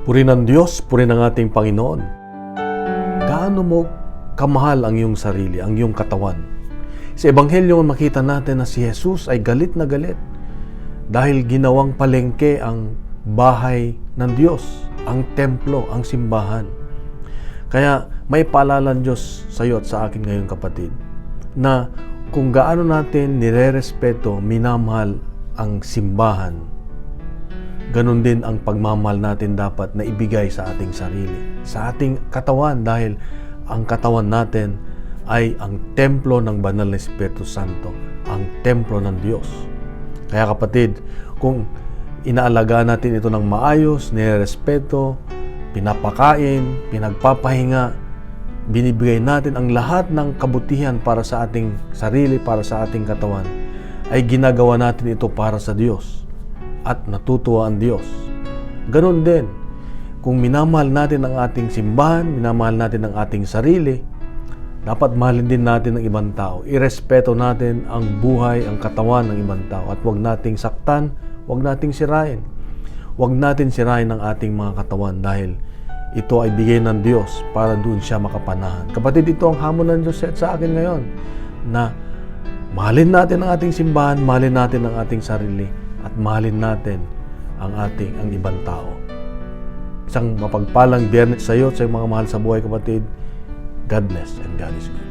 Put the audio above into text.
Puri ng Diyos, puri ng ating Panginoon. Gaano mo kamahal ang iyong sarili, ang iyong katawan? Sa Ebanghelyo makita natin na si Jesus ay galit na galit dahil ginawang palengke ang bahay ng Diyos, ang templo, ang simbahan. Kaya may paalala ng Diyos sa iyo at sa akin ngayon, kapatid, na kung gaano natin nire-respeto, minamahal ang simbahan, ganun din ang pagmamahal natin dapat na ibigay sa ating sarili, sa ating katawan, dahil ang katawan natin ay ang templo ng banal na Espiritu Santo, ang templo ng Diyos. Kaya kapatid, kung inaalagaan natin ito ng maayos, nire-respeto, pinapakain, pinagpapahinga, binibigay natin ang lahat ng kabutihan para sa ating sarili, para sa ating katawan, ay ginagawa natin ito para sa Diyos at natutuwa ang Diyos. Ganon din, kung minamahal natin ang ating simbahan, minamahal natin ang ating sarili, dapat mahalin din natin ang ibang tao. Irespeto natin ang buhay, ang katawan ng ibang tao. At huwag nating saktan, huwag nating sirain. Huwag natin sirain ang ating mga katawan dahil ito ay bigay ng Diyos para doon siya makapanahan. Kapatid, ito ang hamon ng Diyos sa akin ngayon, na mahalin natin ang ating simbahan, mahalin natin ang ating sarili, at mahalin natin ang ibang tao. Isang mapagpalang Biyernes sa iyo, sa mga mahal sa buhay, kapatid. God bless and God is good.